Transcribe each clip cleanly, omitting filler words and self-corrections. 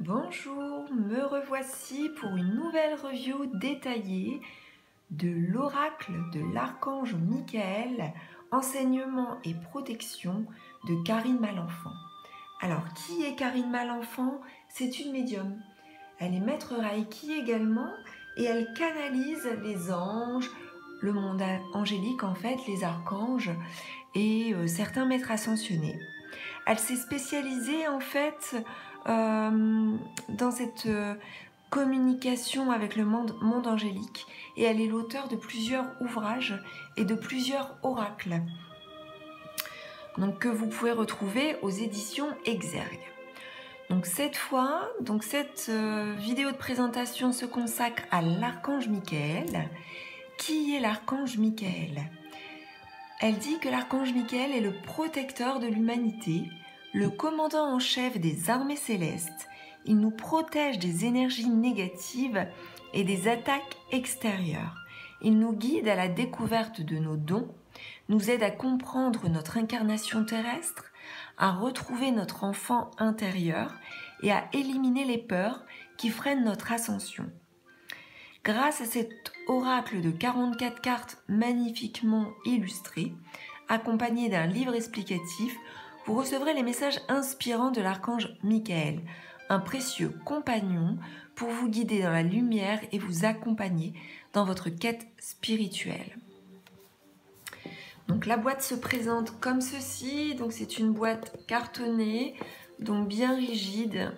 Bonjour, me revoici pour une nouvelle review détaillée de l'oracle de l'archange Michael, enseignement et protection de Karine Malenfant. Alors, qui est Karine Malenfant? C'est une médium. Elle est maître Reiki également et elle canalise les anges, le monde angélique en fait, les archanges et certains maîtres ascensionnés. Elle s'est spécialisée en fait dans cette communication avec le monde angélique et elle est l'auteur de plusieurs ouvrages et de plusieurs oracles donc, que vous pouvez retrouver aux éditions Exergue. Donc cette fois, cette vidéo de présentation se consacre à l'archange Michael. Qui est l'archange Michael? Elle dit que l'archange Michael est le protecteur de l'humanité, le commandant en chef des armées célestes. Il nous protège des énergies négatives et des attaques extérieures. Il nous guide à la découverte de nos dons, nous aide à comprendre notre incarnation terrestre, à retrouver notre enfant intérieur et à éliminer les peurs qui freinent notre ascension. Grâce à cet oracle de 44 cartes magnifiquement illustrées, accompagné d'un livre explicatif, vous recevrez les messages inspirants de l'archange Michael, un précieux compagnon pour vous guider dans la lumière et vous accompagner dans votre quête spirituelle. Donc la boîte se présente comme ceci, donc c'est une boîte cartonnée, donc bien rigide,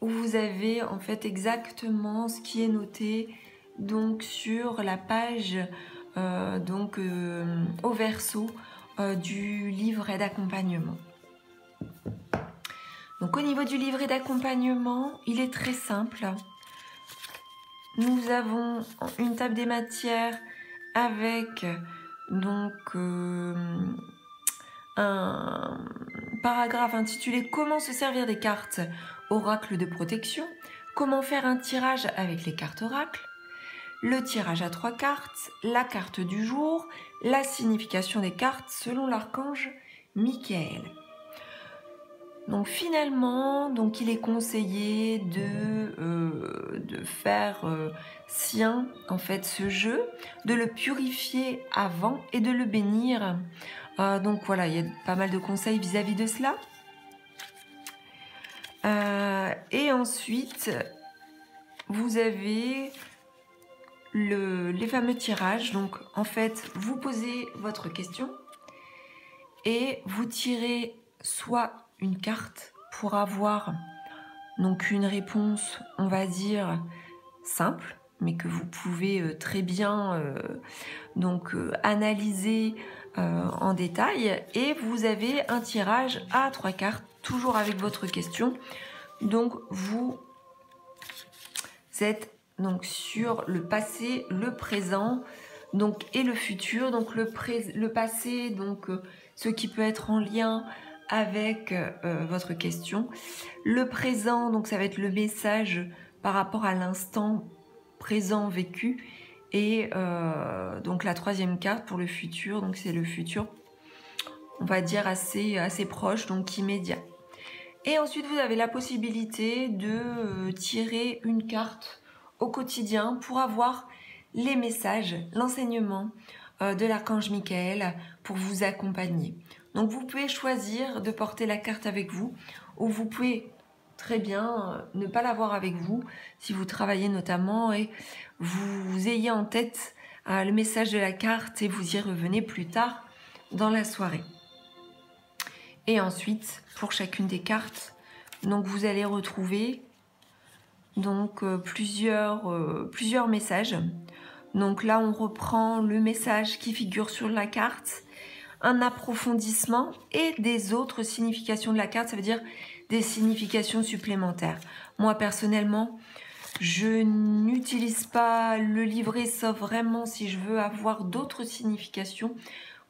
où vous avez en fait exactement ce qui est noté donc sur la page au verso du livret d'accompagnement. Donc au niveau du livret d'accompagnement, il est très simple. Nous avons une table des matières avec donc un paragraphe intitulé « Comment se servir des cartes oracle de protection », comment faire un tirage avec les cartes oracle, le tirage à 3 cartes, la carte du jour, la signification des cartes selon l'archange Michael. Donc finalement, il est conseillé de faire sien en fait ce jeu, de le purifier avant et de le bénir. Donc voilà, il y a pas mal de conseils vis-à-vis de cela. Et ensuite, vous avez les fameux tirages. Donc en fait, vous posez votre question et vous tirez soit une carte pour avoir donc une réponse, on va dire, simple, mais que vous pouvez très bien analyser en détail. Et vous avez un tirage à 3 cartes, toujours avec votre question. Donc vous êtes donc sur le passé, le présent et le futur. Donc le passé, ce qui peut être en lien avec votre question. Le présent, donc ça va être le message par rapport à l'instant présent vécu. Et donc la troisième carte pour le futur, donc c'est le futur, on va dire assez proche, donc immédiat. Et ensuite vous avez la possibilité de tirer une carte au quotidien pour avoir les messages, l'enseignement de l'archange Michael pour vous accompagner. Donc vous pouvez choisir de porter la carte avec vous ou vous pouvez très bien ne pas l'avoir avec vous si vous travaillez notamment et vous ayez en tête le message de la carte et vous y revenez plus tard dans la soirée. Et ensuite, pour chacune des cartes, donc vous allez retrouver plusieurs messages. Donc là, on reprend le message qui figure sur la carte, un approfondissement et des autres significations de la carte, ça veut dire des significations supplémentaires. Moi, personnellement, je n'utilise pas le livret, sauf vraiment si je veux avoir d'autres significations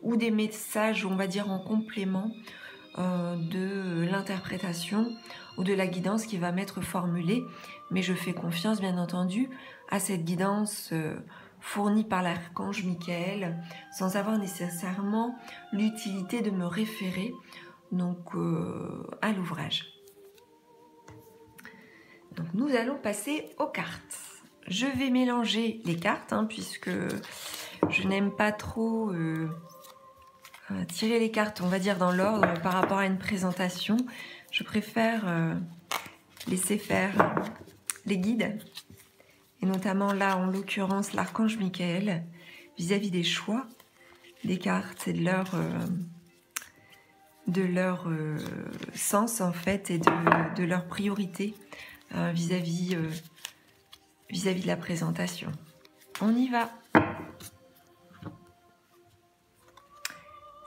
ou des messages, on va dire, en complément de l'interprétation ou de la guidance qui va m'être formulée. Mais je fais confiance, bien entendu, à cette guidance fournie par l'archange Michael, sans avoir nécessairement l'utilité de me référer à l'ouvrage. nous allons passer aux cartes. Je vais mélanger les cartes, puisque je n'aime pas trop tirer les cartes, on va dire, dans l'ordre par rapport à une présentation. Je préfère laisser faire les guides, et notamment là, en l'occurrence, l'archange Michael, vis-à-vis des choix des cartes et de leur sens, en fait, et de leur priorité vis-à-vis de la présentation. On y va.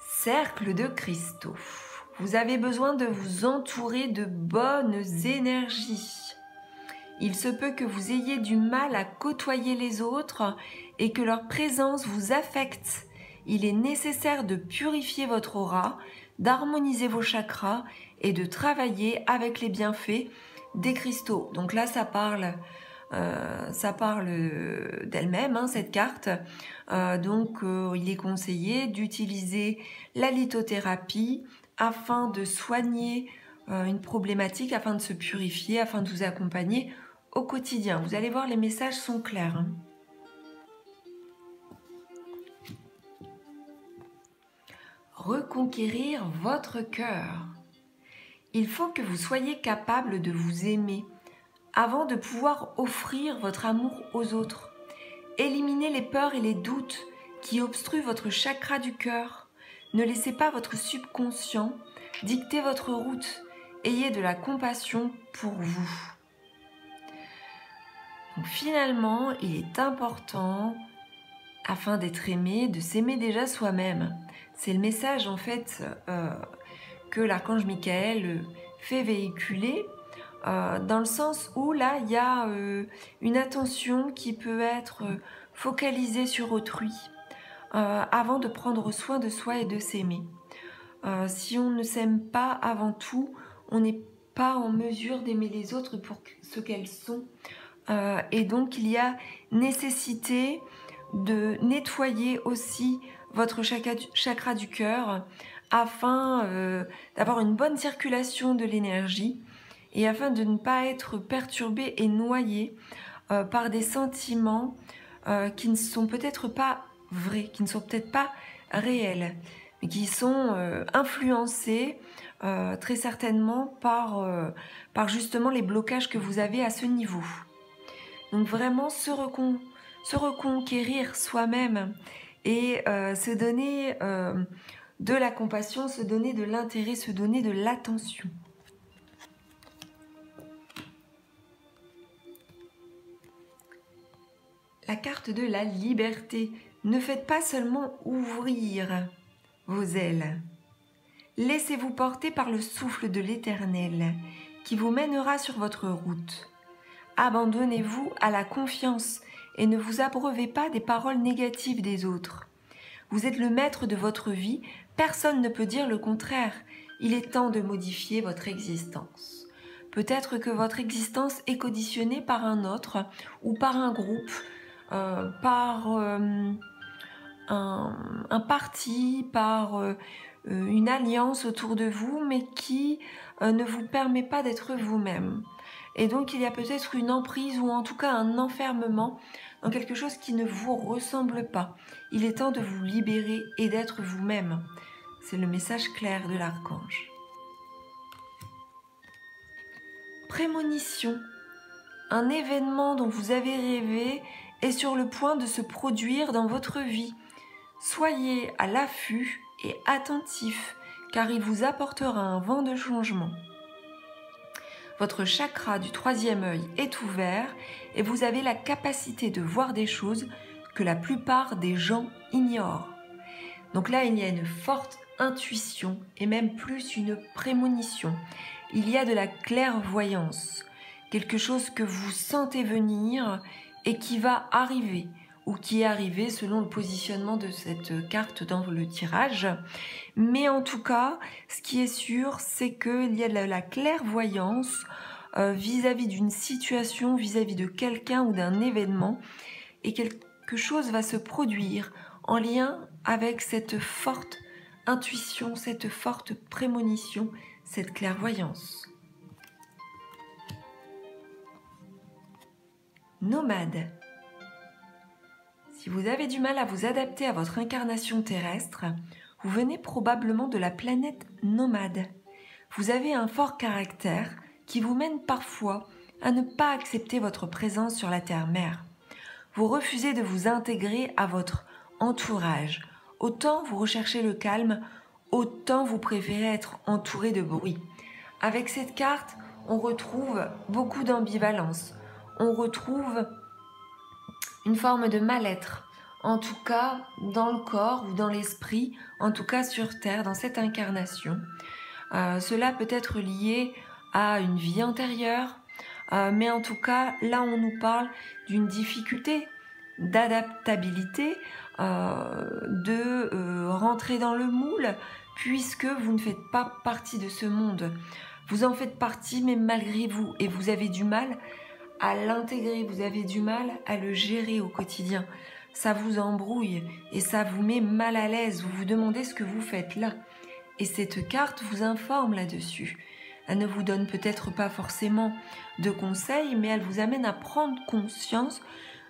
Cercle de cristaux. Vous avez besoin de vous entourer de bonnes énergies. Il se peut que vous ayez du mal à côtoyer les autres et que leur présence vous affecte. Il est nécessaire de purifier votre aura, d'harmoniser vos chakras et de travailler avec les bienfaits des cristaux. Donc là, ça parle d'elle-même, cette carte. Il est conseillé d'utiliser la lithothérapie afin de soigner une problématique, afin de se purifier, afin de vous accompagner au quotidien. Vous allez voir, les messages sont clairs. Reconquérir votre cœur. Il faut que vous soyez capable de vous aimer avant de pouvoir offrir votre amour aux autres. Éliminez les peurs et les doutes qui obstruent votre chakra du cœur. Ne laissez pas votre subconscient dicter votre route. Ayez de la compassion pour vous. Donc finalement, il est important, afin d'être aimé, de s'aimer déjà soi-même. C'est le message en fait que l'archange Michael fait véhiculer, dans le sens où là il y a une attention qui peut être focalisée sur autrui avant de prendre soin de soi et de s'aimer. Si on ne s'aime pas avant tout, on n'est pas en mesure d'aimer les autres pour ce qu'elles sont. Et donc il y a nécessité de nettoyer aussi votre chakra du cœur afin d'avoir une bonne circulation de l'énergie et afin de ne pas être perturbé et noyé par des sentiments qui ne sont peut-être pas vrais, qui ne sont peut-être pas réels, mais qui sont influencés très certainement par justement les blocages que vous avez à ce niveau. Donc vraiment se reconquérir soi-même et se donner de la compassion, se donner de l'intérêt, se donner de l'attention. La carte de la liberté. Ne faites pas seulement ouvrir vos ailes. Laissez-vous porter par le souffle de l'Éternel qui vous mènera sur votre route. Abandonnez-vous à la confiance et ne vous abreuvez pas des paroles négatives des autres. Vous êtes le maître de votre vie, personne ne peut dire le contraire. Il est temps de modifier votre existence. Peut-être que votre existence est conditionnée par un autre ou par un groupe, par un parti, par une alliance autour de vous, mais qui ne vous permet pas d'être vous-même. Et donc il y a peut-être une emprise ou en tout cas un enfermement dans quelque chose qui ne vous ressemble pas. Il est temps de vous libérer et d'être vous-même. C'est le message clair de l'archange. Prémonition. Un événement dont vous avez rêvé est sur le point de se produire dans votre vie. Soyez à l'affût et attentif, car il vous apportera un vent de changement. Votre chakra du troisième œil est ouvert et vous avez la capacité de voir des choses que la plupart des gens ignorent. Donc là, il y a une forte intuition et même plus une prémonition. Il y a de la clairvoyance, quelque chose que vous sentez venir et qui va arriver, ou qui est arrivé selon le positionnement de cette carte dans le tirage. Mais en tout cas, ce qui est sûr, c'est qu'il y a de la clairvoyance vis-à-vis d'une situation, vis-à-vis de quelqu'un ou d'un événement, et quelque chose va se produire en lien avec cette forte intuition, cette forte prémonition, cette clairvoyance. nomade. Si vous avez du mal à vous adapter à votre incarnation terrestre, vous venez probablement de la planète nomade. Vous avez un fort caractère qui vous mène parfois à ne pas accepter votre présence sur la terre-mère. Vous refusez de vous intégrer à votre entourage. Autant vous recherchez le calme, autant vous préférez être entouré de bruit. Avec cette carte, on retrouve beaucoup d'ambivalence. On retrouve une forme de mal-être, en tout cas dans le corps ou dans l'esprit, en tout cas sur Terre, dans cette incarnation. Cela peut être lié à une vie antérieure, mais en tout cas, là on nous parle d'une difficulté d'adaptabilité, de rentrer dans le moule, puisque vous ne faites pas partie de ce monde. Vous en faites partie, mais malgré vous, et vous avez du mal à l'intégrer, vous avez du mal à le gérer au quotidien. Ça vous embrouille et ça vous met mal à l'aise, vous vous demandez ce que vous faites là. Et cette carte vous informe là-dessus. Elle ne vous donne peut-être pas forcément de conseils, mais elle vous amène à prendre conscience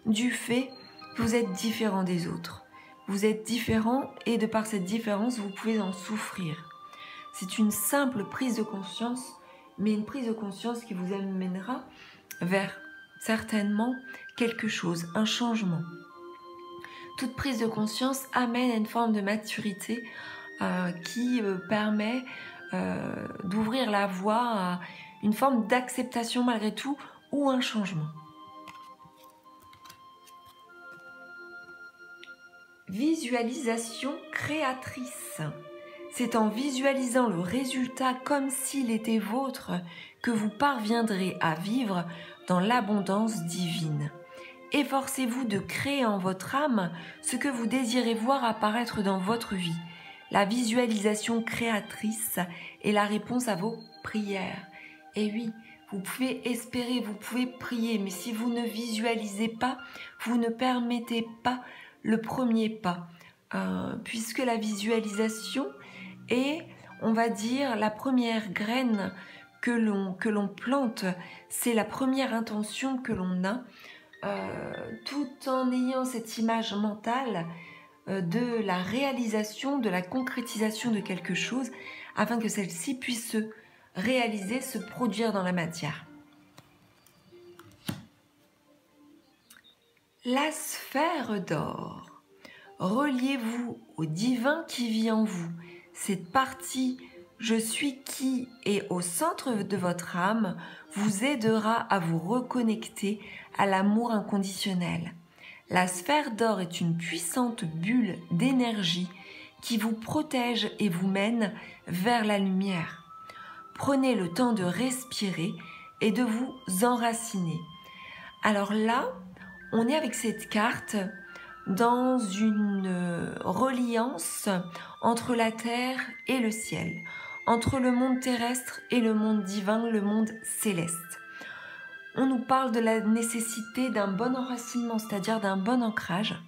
du fait que vous êtes différent des autres. Vous êtes différent et de par cette différence, vous pouvez en souffrir. C'est une simple prise de conscience, mais une prise de conscience qui vous amènera vers certainement quelque chose, un changement. Toute prise de conscience amène à une forme de maturité qui permet d'ouvrir la voie à une forme d'acceptation malgré tout ou un changement. Visualisation créatrice. C'est en visualisant le résultat comme s'il était vôtre que vous parviendrez à vivre dans l'abondance divine. Efforcez-vous de créer en votre âme ce que vous désirez voir apparaître dans votre vie. La visualisation créatrice est la réponse à vos prières. Et oui, vous pouvez espérer, vous pouvez prier, mais si vous ne visualisez pas, vous ne permettez pas le premier pas. Puisque la visualisation est, on va dire, la première graine que l'on plante, c'est la première intention que l'on a, tout en ayant cette image mentale de la réalisation, de la concrétisation de quelque chose, afin que celle-ci puisse se réaliser, se produire dans la matière. La sphère d'or. Reliez-vous au divin qui vit en vous. Cette partie « Je suis qui » est au centre de votre âme vous aidera à vous reconnecter à l'amour inconditionnel. La sphère d'or est une puissante bulle d'énergie qui vous protège et vous mène vers la lumière. Prenez le temps de respirer et de vous enraciner. Alors là, on est avec cette carte dans une reliance entre la terre et le ciel, entre le monde terrestre et le monde divin, le monde céleste. On nous parle de la nécessité d'un bon enracinement, c'est-à-dire d'un bon ancrage,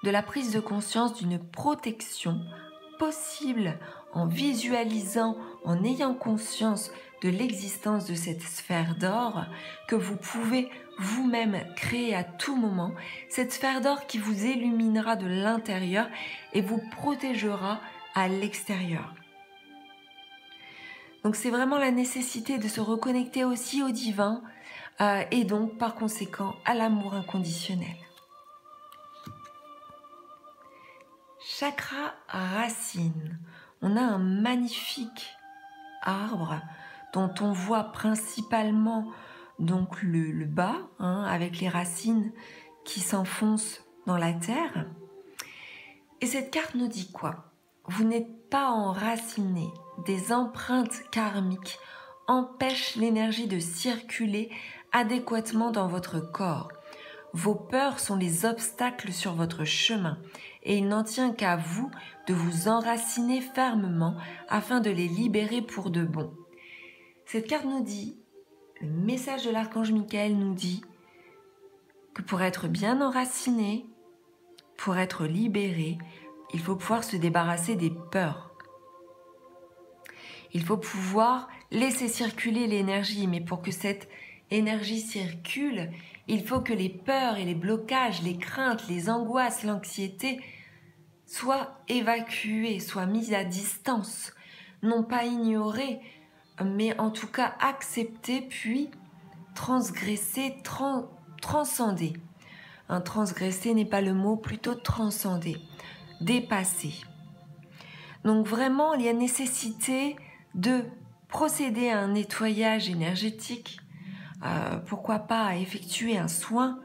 de la prise de conscience d'une protection possible en visualisant, en ayant conscience de l'existence de cette sphère d'or que vous pouvez vous-même créer à tout moment, cette sphère d'or qui vous illuminera de l'intérieur et vous protégera à l'extérieur. Donc c'est vraiment la nécessité de se reconnecter aussi au divin et donc par conséquent à l'amour inconditionnel. Chakra racine. On a un magnifique arbre dont on voit principalement donc le bas, avec les racines qui s'enfoncent dans la terre. Et cette carte nous dit quoi? Vous n'êtes pas enraciné. Des empreintes karmiques empêchent l'énergie de circuler adéquatement dans votre corps. Vos peurs sont les obstacles sur votre chemin et il n'en tient qu'à vous de vous enraciner fermement afin de les libérer pour de bon. Cette carte nous dit, le message de l'archange Michael nous dit que pour être bien enraciné, pour être libéré, il faut pouvoir se débarrasser des peurs. Il faut pouvoir laisser circuler l'énergie, mais pour que cette l'énergie circule, il faut que les peurs et les blocages, les craintes, les angoisses, l'anxiété soient évacuées, soient mises à distance, non pas ignorées, mais en tout cas acceptées, puis transgressées, transcendées. Transgresser n'est pas le mot, plutôt transcender, dépasser. Donc vraiment, il y a nécessité de procéder à un nettoyage énergétique, pourquoi pas à effectuer un soin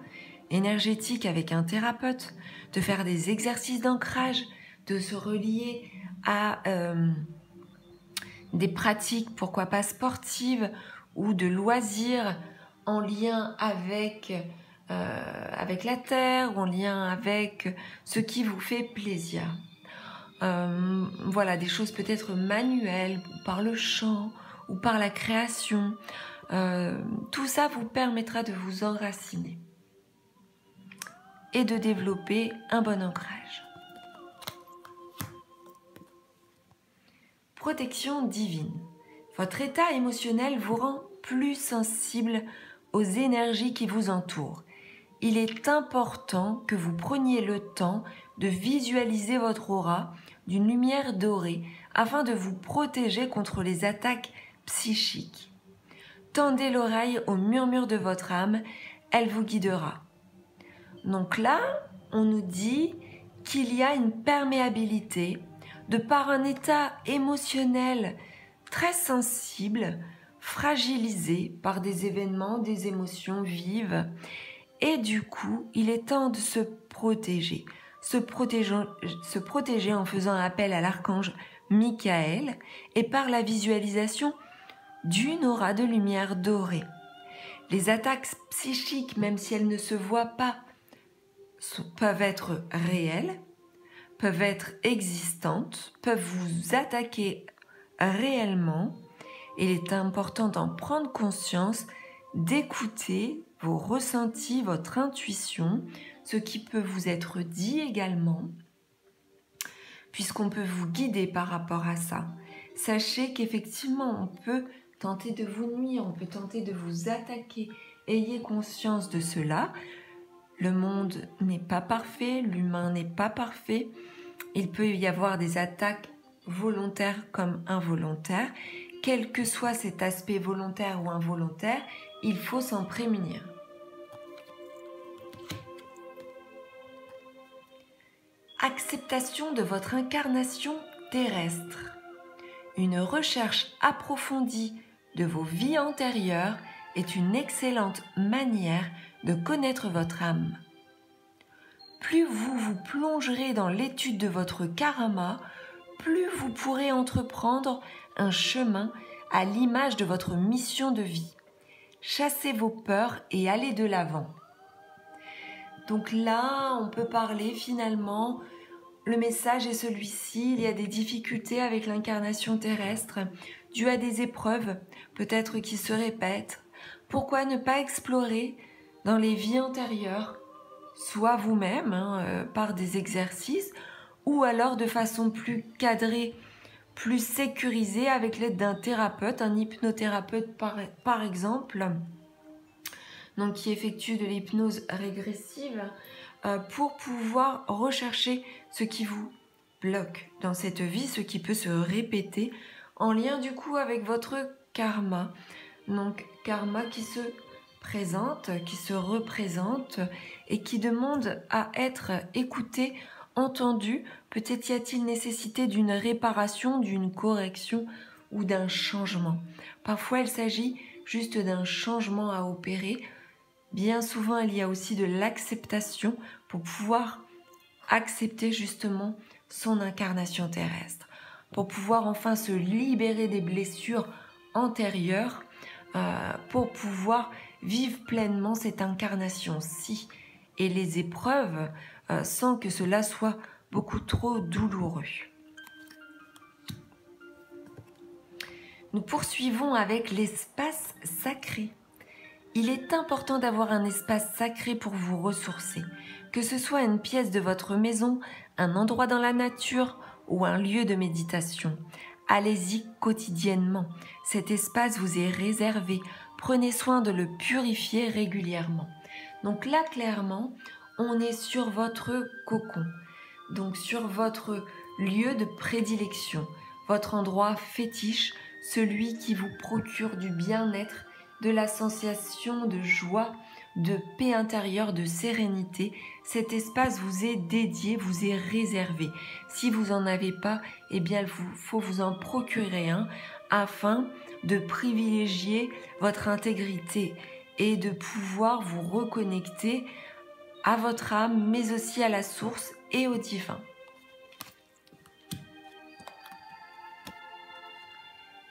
énergétique avec un thérapeute, de faire des exercices d'ancrage, de se relier à des pratiques, pourquoi pas sportives ou de loisirs en lien avec la terre ou en lien avec ce qui vous fait plaisir. Voilà, des choses peut-être manuelles, par le chant ou par la création. Tout ça vous permettra de vous enraciner et de développer un bon ancrage. Protection divine. Votre état émotionnel vous rend plus sensible aux énergies qui vous entourent. Il est important que vous preniez le temps de visualiser votre aura d'une lumière dorée afin de vous protéger contre les attaques psychiques. Tendez l'oreille au murmure de votre âme, elle vous guidera. Donc là, on nous dit qu'il y a une perméabilité de par un état émotionnel très sensible, fragilisé par des événements, des émotions vives. Et du coup, il est temps de se protéger. Se protéger en faisant appel à l'archange Michael et par la visualisation d'une aura de lumière dorée. Les attaques psychiques, même si elles ne se voient pas, peuvent être réelles, peuvent être existantes, peuvent vous attaquer réellement. Il est important d'en prendre conscience, d'écouter vos ressentis, votre intuition, ce qui peut vous être dit également, puisqu'on peut vous guider par rapport à ça. Sachez qu'effectivement, on peut tenter de vous nuire, on peut tenter de vous attaquer. Ayez conscience de cela. Le monde n'est pas parfait, l'humain n'est pas parfait. Il peut y avoir des attaques volontaires comme involontaires. Quel que soit cet aspect volontaire ou involontaire, il faut s'en prémunir. Acceptation de votre incarnation terrestre. Une recherche approfondie de vos vies antérieures est une excellente manière de connaître votre âme. Plus vous vous plongerez dans l'étude de votre karma, plus vous pourrez entreprendre un chemin à l'image de votre mission de vie. Chassez vos peurs et allez de l'avant. Donc là, on peut parler finalement, le message est celui-ci, il y a des difficultés avec l'incarnation terrestre, dues à des épreuves, peut-être qui se répètent. Pourquoi ne pas explorer dans les vies antérieures, soit vous-même, par des exercices, ou alors de façon plus cadrée, plus sécurisée avec l'aide d'un thérapeute, un hypnothérapeute par exemple, donc qui effectue de l'hypnose régressive, pour pouvoir rechercher ce qui vous bloque dans cette vie, ce qui peut se répéter en lien du coup avec votre karma. Donc karma qui se présente, qui se représente et qui demande à être écouté, entendu. Peut-être y a-t-il nécessité d'une réparation, d'une correction ou d'un changement. Parfois il s'agit juste d'un changement à opérer. Bien souvent il y a aussi de l'acceptation pour pouvoir accepter justement son incarnation terrestre, pour pouvoir enfin se libérer des blessures antérieures, pour pouvoir vivre pleinement cette incarnation-ci et les épreuves sans que cela soit beaucoup trop douloureux. Nous poursuivons avec l'espace sacré. Il est important d'avoir un espace sacré pour vous ressourcer, que ce soit une pièce de votre maison, un endroit dans la nature ou un lieu de méditation. Allez-y quotidiennement. Cet espace vous est réservé. prenez soin de le purifier régulièrement. Donc là, clairement, on est sur votre cocon, donc sur votre lieu de prédilection, votre endroit fétiche, celui qui vous procure du bien-être, de la sensation de joie, de paix intérieure, de sérénité. Cet espace vous est dédié, vous est réservé. Si vous n'en avez pas, eh bien, il faut vous en procurer un afin de privilégier votre intégrité et de pouvoir vous reconnecter à votre âme, mais aussi à la source et au divin.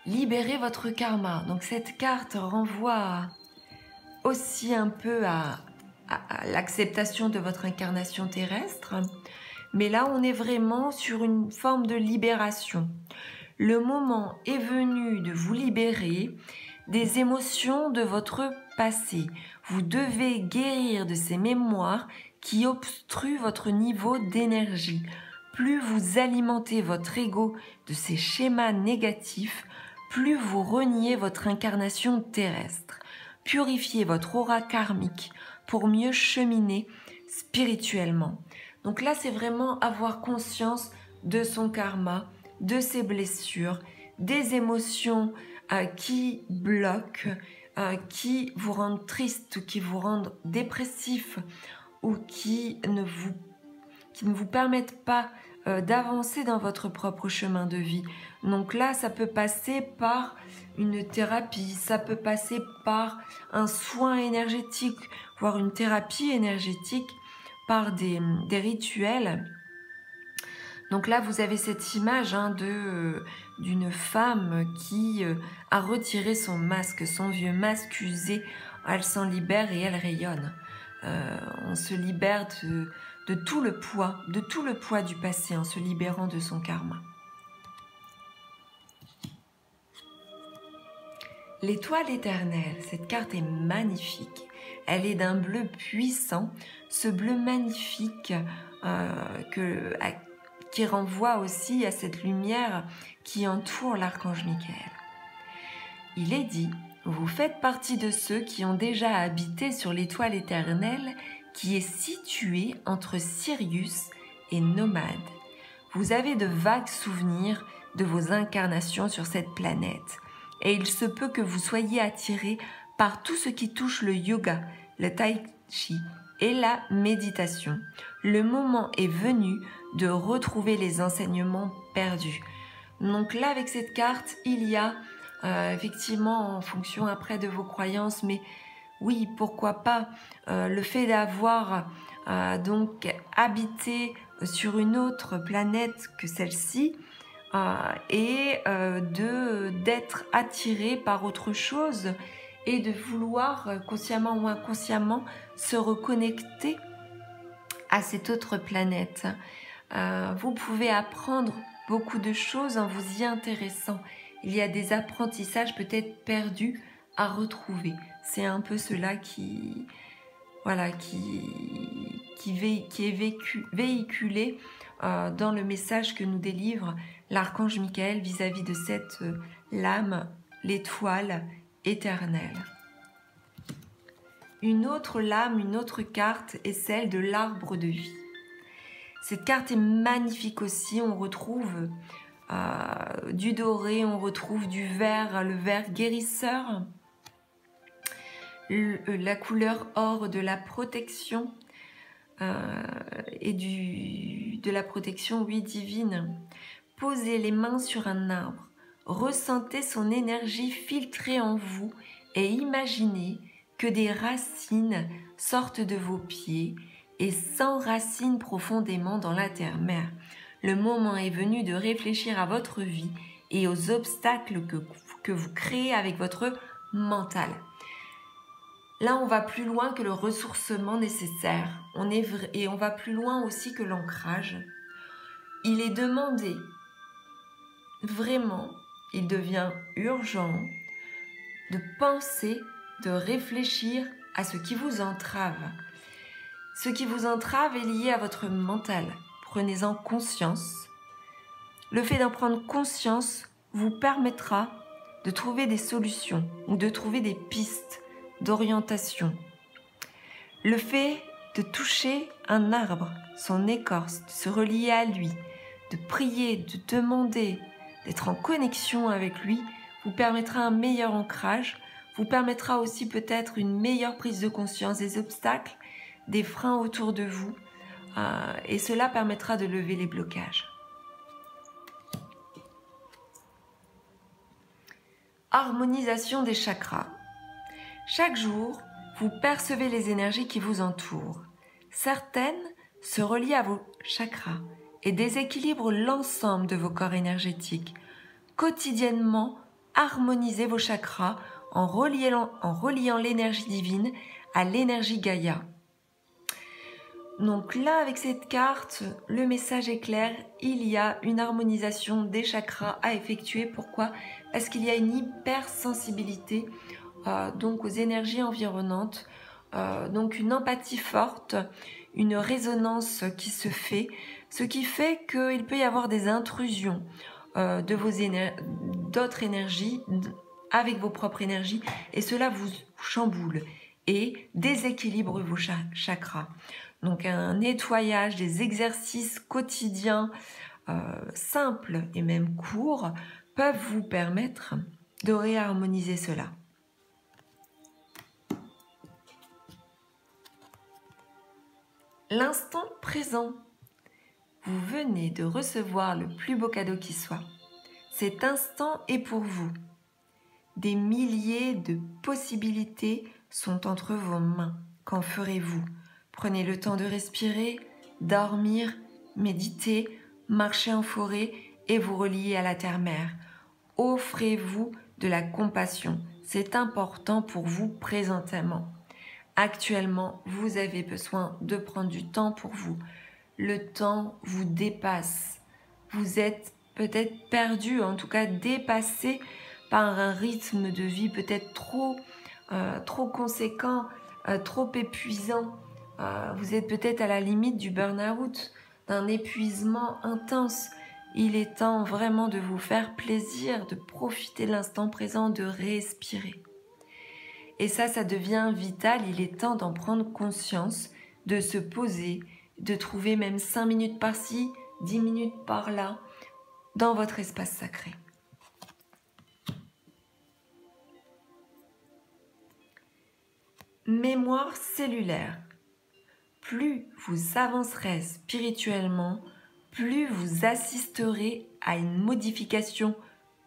Libérez votre karma. Donc cette carte renvoie aussi un peu à l'acceptation de votre incarnation terrestre. Mais là, on est vraiment sur une forme de libération. Le moment est venu de vous libérer des émotions de votre passé. Vous devez guérir de ces mémoires qui obstruent votre niveau d'énergie. Plus vous alimentez votre ego de ces schémas négatifs, plus vous reniez votre incarnation terrestre. Purifiez votre aura karmique pour mieux cheminer spirituellement. Donc là, c'est vraiment avoir conscience de son karma, de ses blessures, des émotions qui bloquent, qui vous rendent triste, qui vous rendent dépressif ou qui ne vous permettent pas d'avancer dans votre propre chemin de vie. Donc là, ça peut passer par une thérapie, ça peut passer par un soin énergétique, voire une thérapie énergétique, par des rituels. Donc là, vous avez cette image d'une femme qui a retiré son masque, son vieux masque usé. Elle s'en libère et elle rayonne. On se libère de tout le poids du passé en se libérant de son karma. L'étoile éternelle, cette carte est magnifique. Elle est d'un bleu puissant, ce bleu magnifique qui renvoie aussi à cette lumière qui entoure l'archange Michael. Il est dit, vous faites partie de ceux qui ont déjà habité sur l'étoile éternelle qui est située entre Sirius et Nomade. Vous avez de vagues souvenirs de vos incarnations sur cette planète et il se peut que vous soyez attirés par tout ce qui touche le yoga, le tai chi et la méditation. Le moment est venu de retrouver les enseignements perdus. Donc là, avec cette carte, il y a effectivement, en fonction après de vos croyances, mais oui, pourquoi pas, le fait d'avoir donc habité sur une autre planète que celle-ci et d'être attiré par autre chose et de vouloir consciemment ou inconsciemment se reconnecter à cette autre planète. Vous pouvez apprendre beaucoup de choses en vous y intéressant. Il y a des apprentissages peut-être perdus à retrouver. C'est un peu cela qui est véhiculé dans le message que nous délivre l'archange Michael vis-à-vis de cette lame, l'étoile éternelle. Une autre lame, une autre carte est celle de l'arbre de vie. Cette carte est magnifique aussi, on retrouve du doré, on retrouve du vert, le vert guérisseur, la couleur or de la protection et de la protection, oui, divine. Posez les mains sur un arbre, ressentez son énergie filtrée en vous et imaginez que des racines sortent de vos pieds et s'enracinent profondément dans la terre-mère. Le moment est venu de réfléchir à votre vie et aux obstacles que vous créez avec votre mental. Là, on va plus loin que le ressourcement nécessaire. Et on va plus loin aussi que l'ancrage. Il est demandé, vraiment, il devient urgent de penser, de réfléchir à ce qui vous entrave. Ce qui vous entrave est lié à votre mental. Prenez-en conscience. Le fait d'en prendre conscience vous permettra de trouver des solutions ou de trouver des pistes d'orientation. Le fait de toucher un arbre, son écorce, de se relier à lui, de prier, de demander, d'être en connexion avec lui, vous permettra un meilleur ancrage, vous permettra aussi peut-être une meilleure prise de conscience des obstacles, des freins autour de vous, et cela permettra de lever les blocages. Harmonisation des chakras. Chaque jour, vous percevez les énergies qui vous entourent. Certaines se relient à vos chakras et déséquilibrent l'ensemble de vos corps énergétiques. Quotidiennement, harmonisez vos chakras en reliant l'énergie divine à l'énergie Gaïa. Donc là, avec cette carte, le message est clair, il y a une harmonisation des chakras à effectuer. Pourquoi? Parce qu'il y a une hypersensibilité donc aux énergies environnantes, donc une empathie forte, une résonance qui se fait, ce qui fait qu'il peut y avoir des intrusions d'autres énergies avec vos propres énergies, et cela vous chamboule et déséquilibre vos chakras. Donc un nettoyage, des exercices quotidiens simples et même courts peuvent vous permettre de réharmoniser cela. L'instant présent. Vous venez de recevoir le plus beau cadeau qui soit. Cet instant est pour vous. Des milliers de possibilités sont entre vos mains. Qu'en ferez-vous? Prenez le temps de respirer, dormir, méditer, marcher en forêt et vous relier à la terre-mère. Offrez-vous de la compassion. C'est important pour vous présentement. Actuellement, vous avez besoin de prendre du temps pour vous. Le temps vous dépasse. Vous êtes peut-être perdu, en tout cas dépassé par un rythme de vie peut-être trop conséquent, trop épuisant. Vous êtes peut-être à la limite du burn-out, d'un épuisement intense. Il est temps vraiment de vous faire plaisir, de profiter de l'instant présent, de respirer. Et ça devient vital, il est temps d'en prendre conscience, de se poser, de trouver même 5 minutes par-ci, 10 minutes par-là, dans votre espace sacré. Mémoire cellulaire. Plus vous avancerez spirituellement, plus vous assisterez à une modification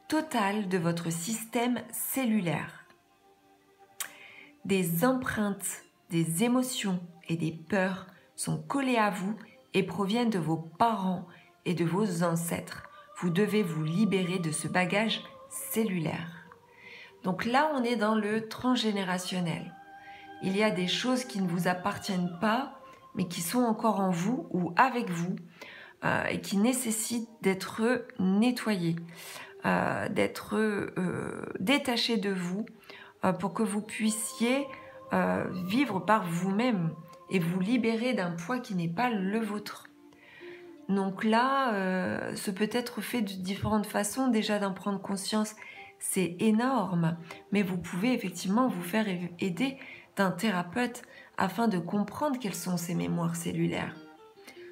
totale de votre système cellulaire. Des empreintes, des émotions et des peurs sont collées à vous et proviennent de vos parents et de vos ancêtres. Vous devez vous libérer de ce bagage cellulaire. Donc là, on est dans le transgénérationnel. Il y a des choses qui ne vous appartiennent pas, mais qui sont encore en vous ou avec vous et qui nécessitent d'être nettoyées, d'être détachées de vous pour que vous puissiez vivre par vous-même et vous libérer d'un poids qui n'est pas le vôtre. Donc là, ce peut être fait de différentes façons. Déjà d'en prendre conscience, c'est énorme, mais vous pouvez effectivement vous faire aider d'un thérapeute afin de comprendre quelles sont ces mémoires cellulaires.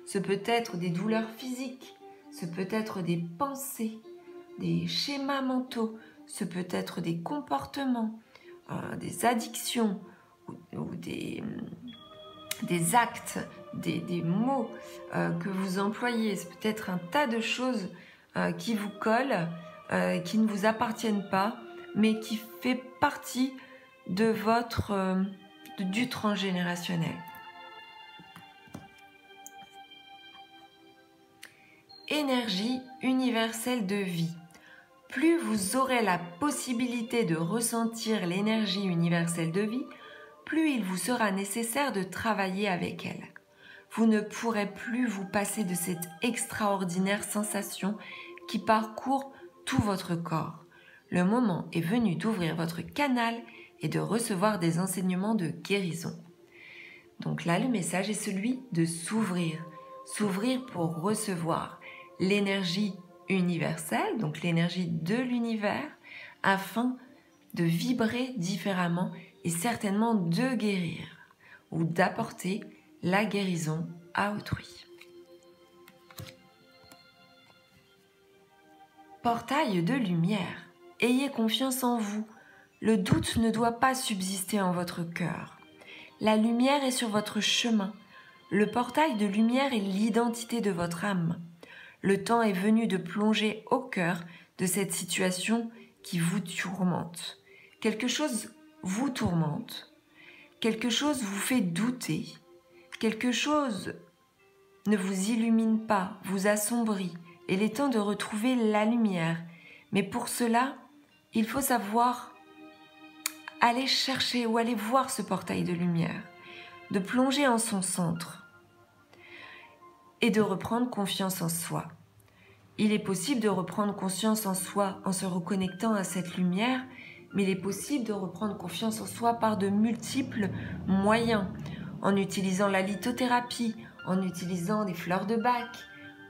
Ce peut être des douleurs physiques, ce peut être des pensées, des schémas mentaux, ce peut être des comportements, des addictions ou des actes, des mots que vous employez. C'est peut-être un tas de choses qui vous collent, qui ne vous appartiennent pas, mais qui fait partie de du transgénérationnel. Énergie universelle de vie. Plus vous aurez la possibilité de ressentir l'énergie universelle de vie, plus il vous sera nécessaire de travailler avec elle. Vous ne pourrez plus vous passer de cette extraordinaire sensation qui parcourt tout votre corps. Le moment est venu d'ouvrir votre canal et de recevoir des enseignements de guérison. Donc là, le message est celui de s'ouvrir. S'ouvrir pour recevoir l'énergie universelle, donc l'énergie de l'univers, afin de vibrer différemment et certainement de guérir ou d'apporter la guérison à autrui. Portail de lumière, ayez confiance en vous. Le doute ne doit pas subsister en votre cœur. La lumière est sur votre chemin. Le portail de lumière est l'identité de votre âme. Le temps est venu de plonger au cœur de cette situation qui vous tourmente. Quelque chose vous tourmente. Quelque chose vous fait douter. Quelque chose ne vous illumine pas, vous assombrit. Il est temps de retrouver la lumière. Mais pour cela, il faut savoir aller chercher ou aller voir ce portail de lumière, de plonger en son centre et de reprendre confiance en soi. Il est possible de reprendre confiance en soi en se reconnectant à cette lumière, mais il est possible de reprendre confiance en soi par de multiples moyens, en utilisant la lithothérapie, en utilisant des fleurs de bac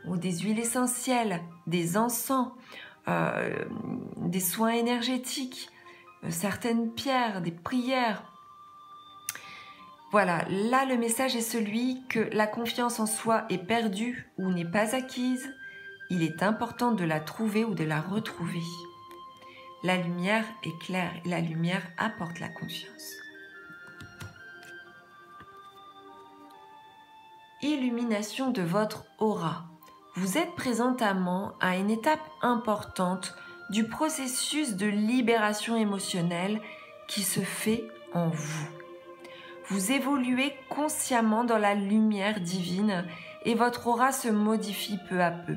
ou des huiles essentielles, des encens, des soins énergétiques, certaines pierres, des prières. Voilà, là le message est celui que la confiance en soi est perdue ou n'est pas acquise. Il est important de la trouver ou de la retrouver. La lumière est claire et la lumière apporte la confiance. Illumination de votre aura. Vous êtes présentement à une étape importante du processus de libération émotionnelle qui se fait en vous. Vous évoluez consciemment dans la lumière divine et votre aura se modifie peu à peu.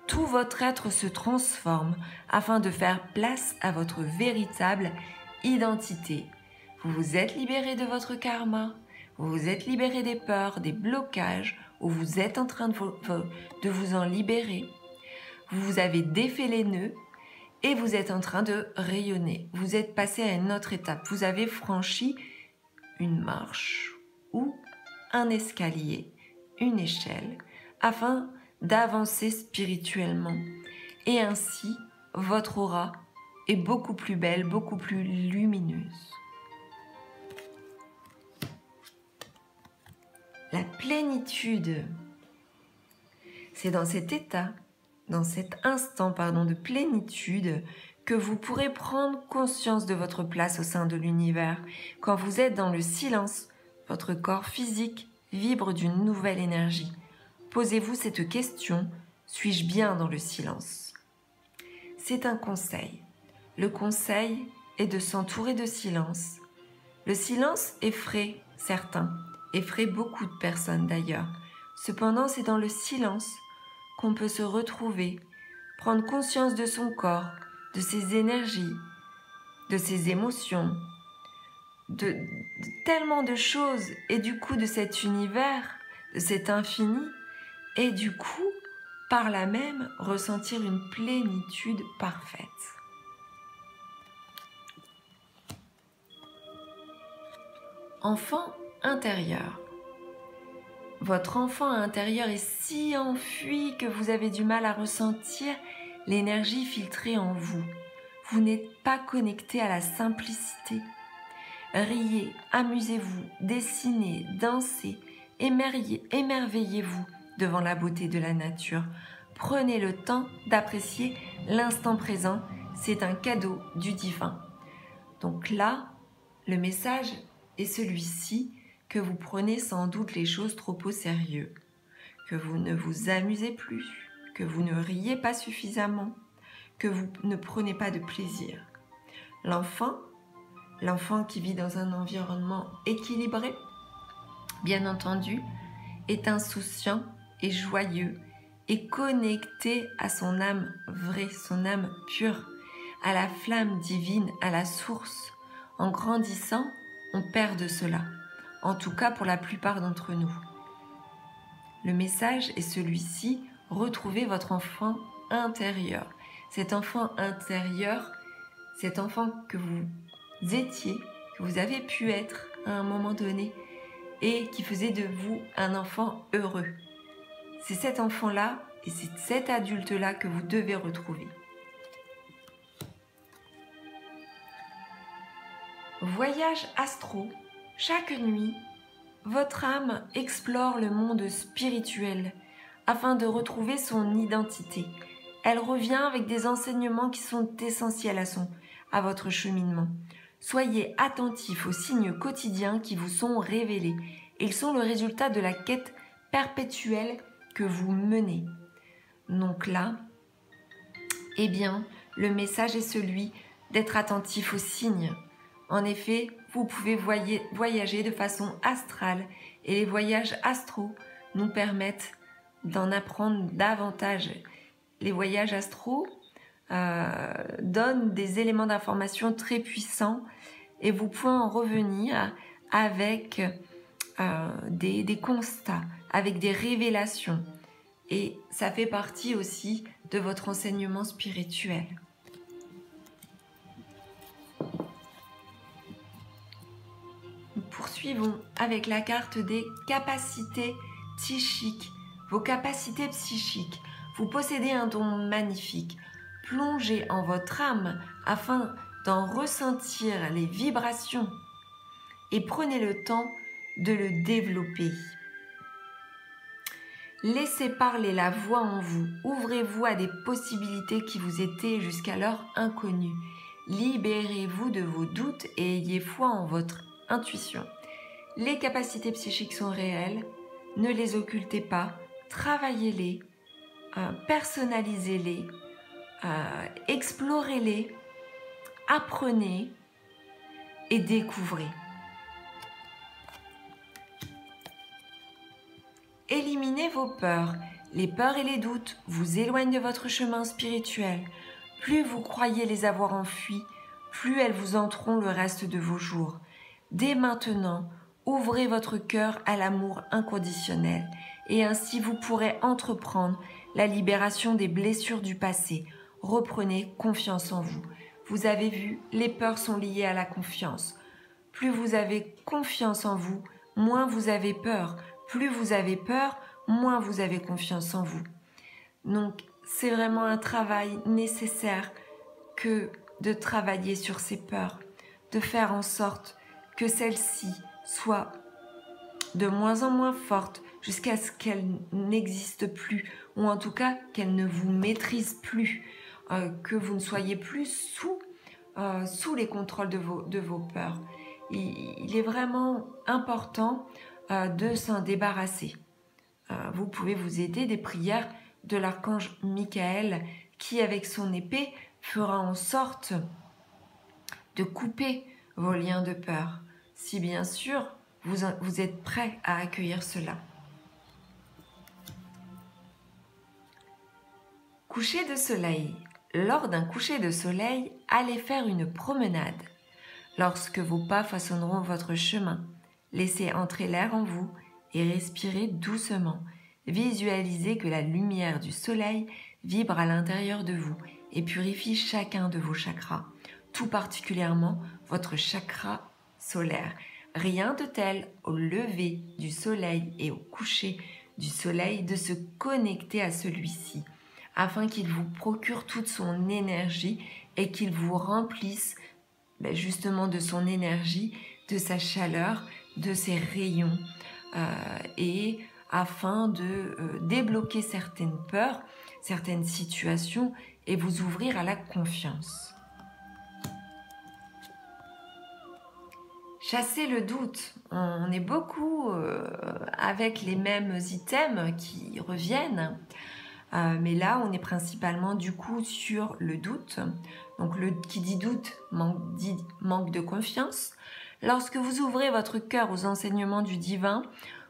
Tout votre être se transforme afin de faire place à votre véritable identité. Vous vous êtes libéré de votre karma, vous vous êtes libéré des peurs, des blocages, ou vous êtes en train de vous en libérer. Vous avez défait les nœuds et vous êtes en train de rayonner. Vous êtes passé à une autre étape. Vous avez franchi une marche ou un escalier, une échelle, afin d'avancer spirituellement. Et ainsi, votre aura est beaucoup plus belle, beaucoup plus lumineuse. La plénitude, c'est dans cet état, dans cet instant de plénitude que vous pourrez prendre conscience de votre place au sein de l'univers. Quand vous êtes dans le silence, votre corps physique vibre d'une nouvelle énergie. Posez-vous cette question, suis-je bien dans le silence? C'est un conseil. Le conseil est de s'entourer de silence. Le silence effraie certains, effraie beaucoup de personnes d'ailleurs. Cependant, c'est dans le silence qu'on peut se retrouver, prendre conscience de son corps, de ses énergies, de ses émotions, de tellement de choses, et du coup de cet univers, de cet infini, et du coup, par là même, ressentir une plénitude parfaite. Enfant intérieur. Votre enfant intérieur est si enfui que vous avez du mal à ressentir l'énergie filtrée en vous. Vous n'êtes pas connecté à la simplicité. Riez, amusez-vous, dessinez, dansez, émerveillez-vous devant la beauté de la nature. Prenez le temps d'apprécier l'instant présent. C'est un cadeau du divin. Donc là, le message est celui-ci, que vous prenez sans doute les choses trop au sérieux, que vous ne vous amusez plus, que vous ne riez pas suffisamment, que vous ne prenez pas de plaisir. L'enfant qui vit dans un environnement équilibré, bien entendu, est insouciant et joyeux et connecté à son âme vraie, son âme pure, à la flamme divine, à la source. En grandissant, on perd de cela, en tout cas pour la plupart d'entre nous. Le message est celui-ci, retrouvez votre enfant intérieur. Cet enfant intérieur, cet enfant que vous étiez, que vous avez pu être à un moment donné et qui faisait de vous un enfant heureux. C'est cet enfant-là et c'est cet adulte-là que vous devez retrouver. Voyage astro. Chaque nuit, votre âme explore le monde spirituel afin de retrouver son identité. Elle revient avec des enseignements qui sont essentiels à votre cheminement. Soyez attentifs aux signes quotidiens qui vous sont révélés. Ils sont le résultat de la quête perpétuelle que vous menez. Donc là, eh bien, le message est celui d'être attentif aux signes. En effet, vous pouvez voyager de façon astrale et les voyages astraux nous permettent d'en apprendre davantage. Les voyages astraux donnent des éléments d'information très puissants et vous pouvez en revenir avec des constats, avec des révélations. Et ça fait partie aussi de votre enseignement spirituel. Nous poursuivons avec la carte des capacités psychiques. Vos capacités psychiques. Vous possédez un don magnifique. Plongez en votre âme afin d'en ressentir les vibrations et prenez le temps de le développer. Laissez parler la voix en vous. Ouvrez-vous à des possibilités qui vous étaient jusqu'alors inconnues. Libérez-vous de vos doutes et ayez foi en votre intuition. Les capacités psychiques sont réelles. Ne les occultez pas. Travaillez-les. Personnalisez-les. Explorez-les. Apprenez et découvrez. Éliminez vos peurs. Les peurs et les doutes vous éloignent de votre chemin spirituel. Plus vous croyez les avoir enfuis, plus elles vous hanteront le reste de vos jours. Dès maintenant, ouvrez votre cœur à l'amour inconditionnel et ainsi vous pourrez entreprendre la libération des blessures du passé. Reprenez confiance en vous. Vous avez vu, les peurs sont liées à la confiance. Plus vous avez confiance en vous, moins vous avez peur. Plus vous avez peur, moins vous avez confiance en vous. Donc, c'est vraiment un travail nécessaire que de travailler sur ces peurs, de faire en sorte que celles-ci soient de moins en moins fortes jusqu'à ce qu'elles n'existent plus, ou en tout cas qu'elles ne vous maîtrisent plus, que vous ne soyez plus sous les contrôles de vos peurs. Il est vraiment important de s'en débarrasser. Vous pouvez vous aider des prières de l'archange Michael qui, avec son épée, fera en sorte de couper vos liens de peur, si bien sûr vous êtes prêt à accueillir cela. Coucher de soleil. Lors d'un coucher de soleil, allez faire une promenade. Lorsque vos pas façonneront votre chemin, laissez entrer l'air en vous et respirez doucement. Visualisez que la lumière du soleil vibre à l'intérieur de vous et purifie chacun de vos chakras, tout particulièrement votre chakra solaire. Rien de tel au lever du soleil et au coucher du soleil de se connecter à celui-ci, afin qu'il vous procure toute son énergie et qu'il vous remplisse justement de son énergie, de sa chaleur, de ses rayons, et afin de débloquer certaines peurs, certaines situations et vous ouvrir à la confiance. Chasser le doute. On est beaucoup avec les mêmes items qui reviennent, mais là on est principalement du coup sur le doute. Donc qui dit doute dit manque de confiance. Lorsque vous ouvrez votre cœur aux enseignements du divin,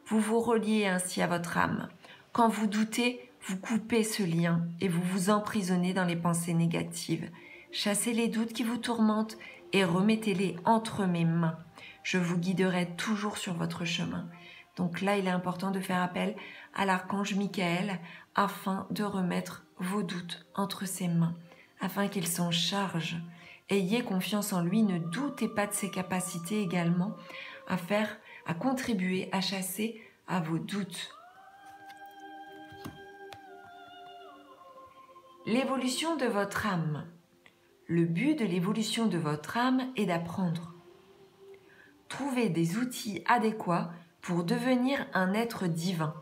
vous vous reliez ainsi à votre âme. Quand vous doutez, vous coupez ce lien et vous vous emprisonnez dans les pensées négatives. Chassez les doutes qui vous tourmentent et remettez-les entre mes mains. Je vous guiderai toujours sur votre chemin. Donc là, il est important de faire appel à l'archange Michael afin de remettre vos doutes entre ses mains, afin qu'il s'en charge. Ayez confiance en lui, ne doutez pas de ses capacités également à contribuer à chasser à vos doutes. L'évolution de votre âme. Le but de l'évolution de votre âme est d'apprendre. Trouvez des outils adéquats pour devenir un être divin.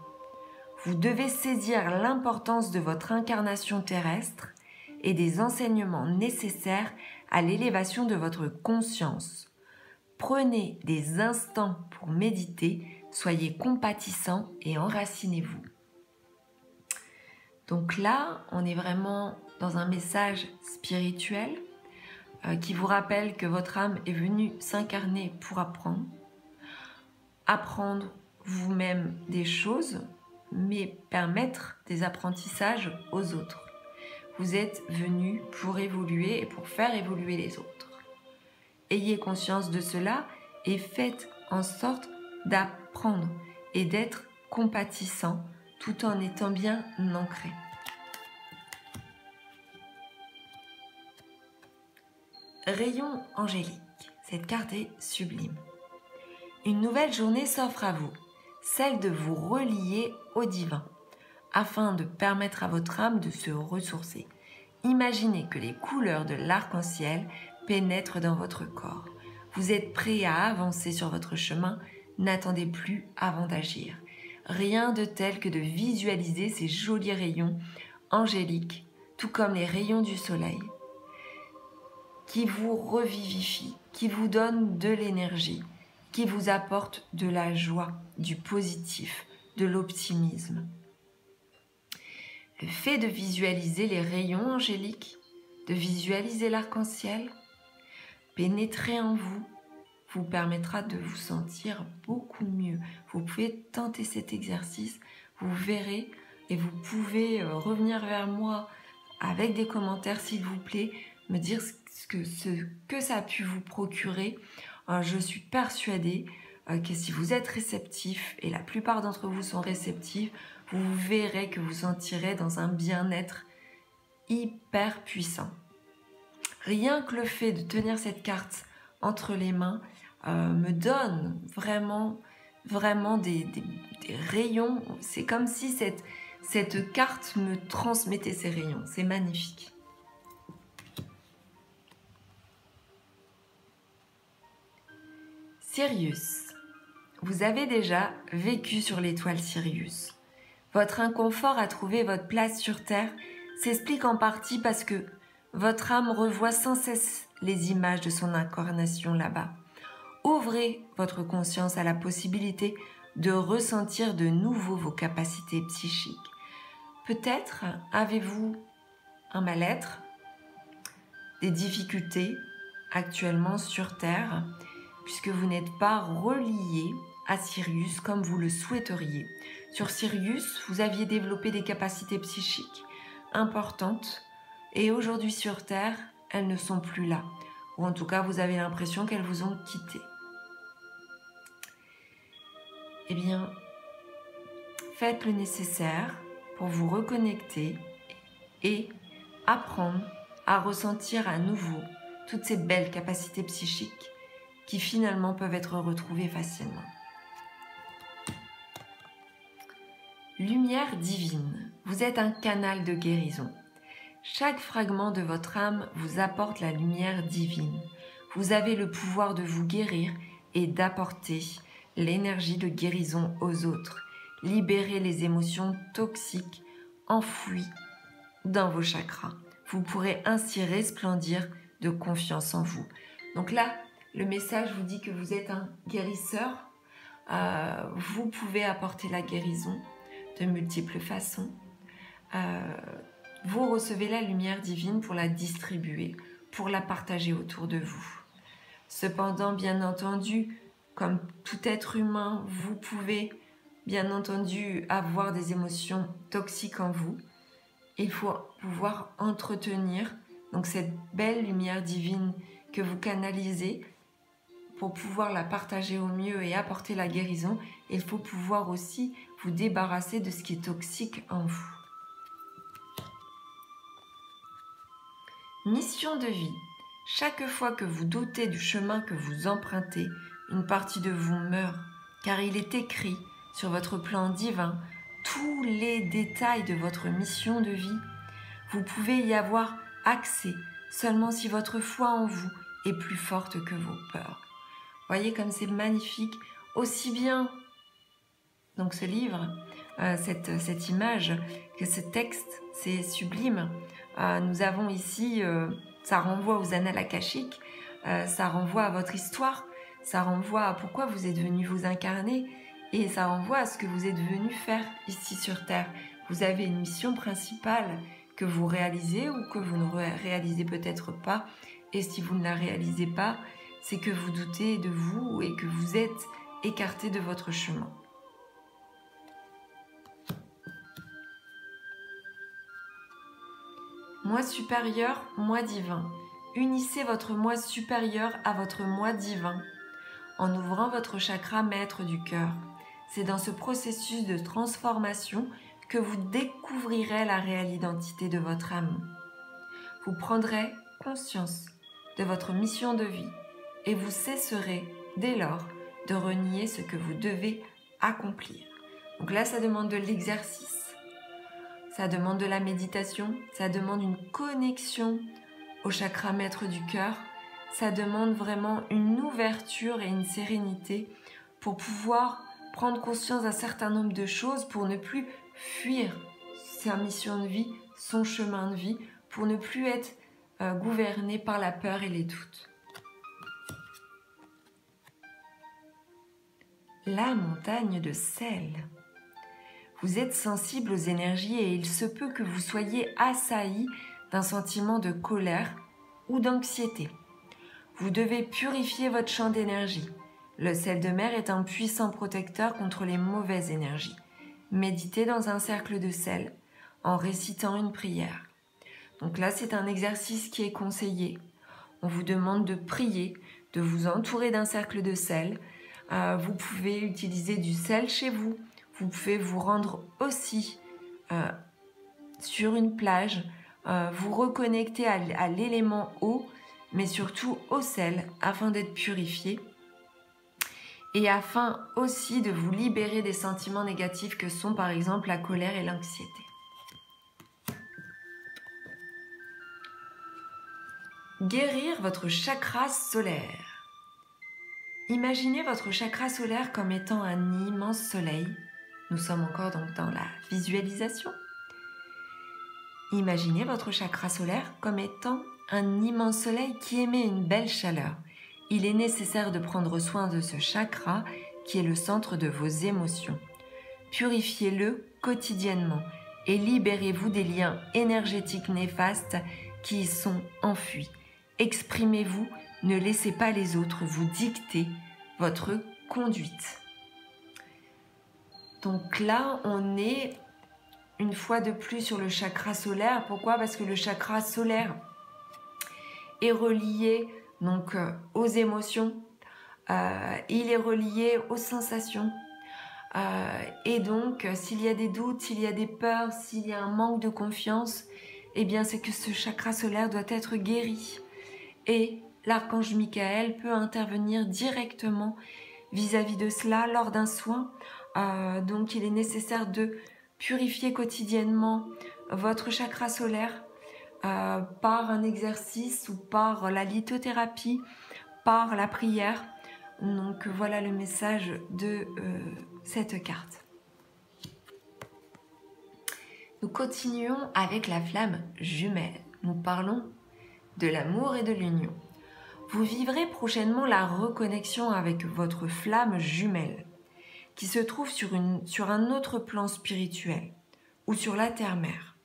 Vous devez saisir l'importance de votre incarnation terrestre et des enseignements nécessaires à l'élévation de votre conscience. Prenez des instants pour méditer, soyez compatissant et enracinez-vous. Donc là, on est vraiment dans un message spirituel qui vous rappelle que votre âme est venue s'incarner pour apprendre. Apprendre vous-même des choses, mais permettre des apprentissages aux autres. Vous êtes venu pour évoluer et pour faire évoluer les autres. Ayez conscience de cela et faites en sorte d'apprendre et d'être compatissant tout en étant bien ancré. Rayon angélique, cette carte est sublime. Une nouvelle journée s'offre à vous, celle de vous relier au divin, afin de permettre à votre âme de se ressourcer. Imaginez que les couleurs de l'arc-en-ciel pénètrent dans votre corps. Vous êtes prêt à avancer sur votre chemin, n'attendez plus avant d'agir. Rien de tel que de visualiser ces jolis rayons angéliques, tout comme les rayons du soleil, qui vous revivifient, qui vous donnent de l'énergie, qui vous apportent de la joie, du positif, de l'optimisme. Le fait de visualiser les rayons angéliques, de visualiser l'arc-en-ciel, pénétrer en vous, vous permettra de vous sentir beaucoup mieux. Vous pouvez tenter cet exercice, vous verrez, et vous pouvez revenir vers moi avec des commentaires s'il vous plaît, me dire ce que ça a pu vous procurer. Je suis persuadée que si vous êtes réceptif, et la plupart d'entre vous sont réceptifs, vous verrez que vous sentirez dans un bien-être hyper puissant. Rien que le fait de tenir cette carte entre les mains me donne vraiment des rayons. C'est comme si cette carte me transmettait ces rayons. C'est magnifique. Sirius. Vous avez déjà vécu sur l'étoile Sirius. Votre inconfort à trouver votre place sur Terre s'explique en partie parce que votre âme revoit sans cesse les images de son incarnation là-bas. Ouvrez votre conscience à la possibilité de ressentir de nouveau vos capacités psychiques. Peut-être avez-vous un mal-être, des difficultés actuellement sur Terre, puisque vous n'êtes pas relié à Sirius comme vous le souhaiteriez. Sur Sirius, vous aviez développé des capacités psychiques importantes et aujourd'hui sur Terre, elles ne sont plus là. Ou en tout cas, vous avez l'impression qu'elles vous ont quitté. Eh bien, faites le nécessaire pour vous reconnecter et apprendre à ressentir à nouveau toutes ces belles capacités psychiques qui finalement peuvent être retrouvées facilement. Lumière divine, vous êtes un canal de guérison. Chaque fragment de votre âme vous apporte la lumière divine. Vous avez le pouvoir de vous guérir et d'apporter l'énergie de guérison aux autres. Libérez les émotions toxiques enfouies dans vos chakras. Vous pourrez ainsi resplendir de confiance en vous. Donc là, le message vous dit que vous êtes un guérisseur. Vous pouvez apporter la guérison de multiples façons. Vous recevez la lumière divine pour la distribuer, pour la partager autour de vous. Cependant, bien entendu, comme tout être humain, vous pouvez bien entendu avoir des émotions toxiques en vous. Il faut pouvoir entretenir donc cette belle lumière divine que vous canalisez pour pouvoir la partager au mieux et apporter la guérison. Il faut pouvoir aussi vous débarrasser de ce qui est toxique en vous. Mission de vie. Chaque fois que vous doutez du chemin que vous empruntez, une partie de vous meurt, car il est écrit sur votre plan divin tous les détails de votre mission de vie. Vous pouvez y avoir accès seulement si votre foi en vous est plus forte que vos peurs. Voyez comme c'est magnifique, aussi bien donc ce livre, cette image, que ce texte, c'est sublime. Nous avons ici, ça renvoie aux annales akashiques, ça renvoie à votre histoire, ça renvoie à pourquoi vous êtes venu vous incarner, et ça renvoie à ce que vous êtes venu faire ici sur Terre. Vous avez une mission principale que vous réalisez ou que vous ne réalisez peut-être pas, et si vous ne la réalisez pas, c'est que vous doutez de vous et que vous êtes écarté de votre chemin. Moi supérieur, moi divin. Unissez votre moi supérieur à votre moi divin en ouvrant votre chakra maître du cœur. C'est dans ce processus de transformation que vous découvrirez la réelle identité de votre âme. Vous prendrez conscience de votre mission de vie et vous cesserez dès lors de renier ce que vous devez accomplir. Donc là, ça demande de l'exercice. Ça demande de la méditation, ça demande une connexion au chakra maître du cœur, ça demande vraiment une ouverture et une sérénité pour pouvoir prendre conscience d'un certain nombre de choses, pour ne plus fuir sa mission de vie, son chemin de vie, pour ne plus être gouverné par la peur et les doutes. La montagne de sel. Vous êtes sensible aux énergies et il se peut que vous soyez assailli d'un sentiment de colère ou d'anxiété. Vous devez purifier votre champ d'énergie. Le sel de mer est un puissant protecteur contre les mauvaises énergies. Méditez dans un cercle de sel en récitant une prière. Donc là, c'est un exercice qui est conseillé. On vous demande de prier, de vous entourer d'un cercle de sel. Vous pouvez utiliser du sel chez vous. Vous pouvez vous rendre aussi sur une plage, vous reconnecter à l'élément eau, mais surtout au sel, afin d'être purifié et afin aussi de vous libérer des sentiments négatifs que sont par exemple la colère et l'anxiété. Guérir votre chakra solaire. Imaginez votre chakra solaire comme étant un immense soleil. Nous sommes encore donc dans la visualisation. Imaginez votre chakra solaire comme étant un immense soleil qui émet une belle chaleur. Il est nécessaire de prendre soin de ce chakra qui est le centre de vos émotions. Purifiez-le quotidiennement et libérez-vous des liens énergétiques néfastes qui y sont enfuis. Exprimez-vous, ne laissez pas les autres vous dicter votre conduite. Donc là, on est une fois de plus sur le chakra solaire. Pourquoi? Parce que le chakra solaire est relié donc aux émotions, il est relié aux sensations. Et donc, s'il y a des doutes, s'il y a des peurs, s'il y a un manque de confiance, eh bien c'est que ce chakra solaire doit être guéri. Et l'archange Michael peut intervenir directement vis-à-vis de cela lors d'un soin. Donc il est nécessaire de purifier quotidiennement votre chakra solaire par un exercice ou par la lithothérapie, par la prière. Donc voilà le message de cette carte. Nous continuons avec la flamme jumelle. Nous parlons de l'amour et de l'union. Vous vivrez prochainement la reconnexion avec votre flamme jumelle qui se trouve sur un autre plan spirituel ou sur la terre-mère.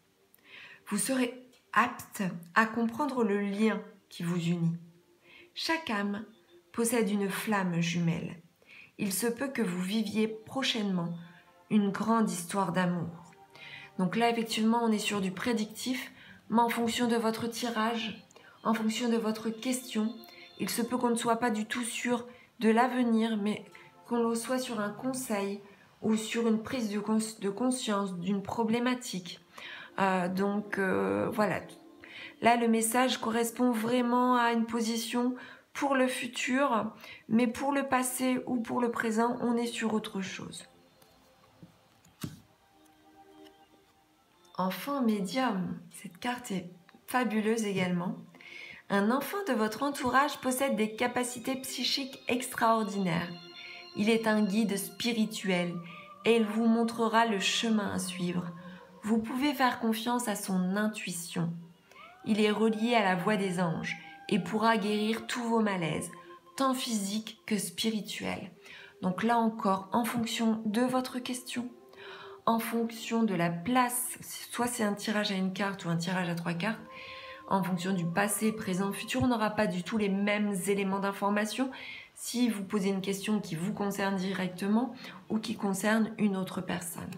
Vous serez apte à comprendre le lien qui vous unit. Chaque âme possède une flamme jumelle. Il se peut que vous viviez prochainement une grande histoire d'amour. Donc là, effectivement, on est sur du prédictif, mais en fonction de votre tirage, en fonction de votre question, il se peut qu'on ne soit pas du tout sûr de l'avenir, mais qu'on soit sur un conseil ou sur une prise de conscience d'une problématique. Voilà. Là, le message correspond vraiment à une position pour le futur, mais pour le passé ou pour le présent, on est sur autre chose. Enfant médium, cette carte est fabuleuse également. Un enfant de votre entourage possède des capacités psychiques extraordinaires. Il est un guide spirituel et il vous montrera le chemin à suivre. Vous pouvez faire confiance à son intuition. Il est relié à la voix des anges et pourra guérir tous vos malaises, tant physiques que spirituels. Donc là encore, en fonction de votre question, en fonction de la place, soit c'est un tirage à une carte ou un tirage à 3 cartes, en fonction du passé, présent, futur, on n'aura pas du tout les mêmes éléments d'information si vous posez une question qui vous concerne directement ou qui concerne une autre personne.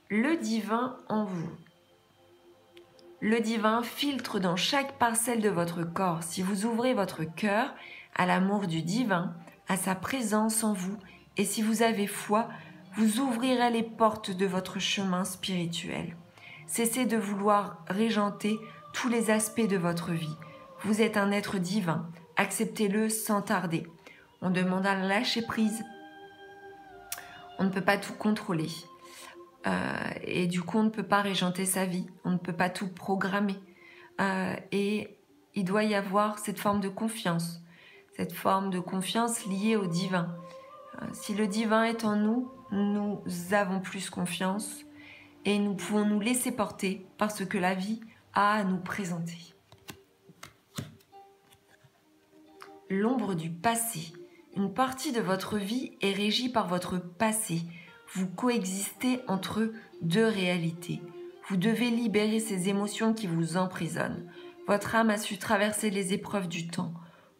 Le divin en vous. Le divin filtre dans chaque parcelle de votre corps. Si vous ouvrez votre cœur à l'amour du divin, à sa présence en vous, et si vous avez foi, vous ouvrirez les portes de votre chemin spirituel. Cessez de vouloir régenter tous les aspects de votre vie. Vous êtes un être divin, acceptez-le sans tarder. On demande à lâcher prise. On ne peut pas tout contrôler. Et du coup, on ne peut pas régenter sa vie. On ne peut pas tout programmer. Et il doit y avoir cette forme de confiance. Cette forme de confiance liée au divin. Si le divin est en nous, nous avons plus confiance. Et nous pouvons nous laisser porter par ce que la vie a à nous présenter. L'ombre du passé. Une partie de votre vie est régie par votre passé. Vous coexistez entre deux réalités. Vous devez libérer ces émotions qui vous emprisonnent. Votre âme a su traverser les épreuves du temps.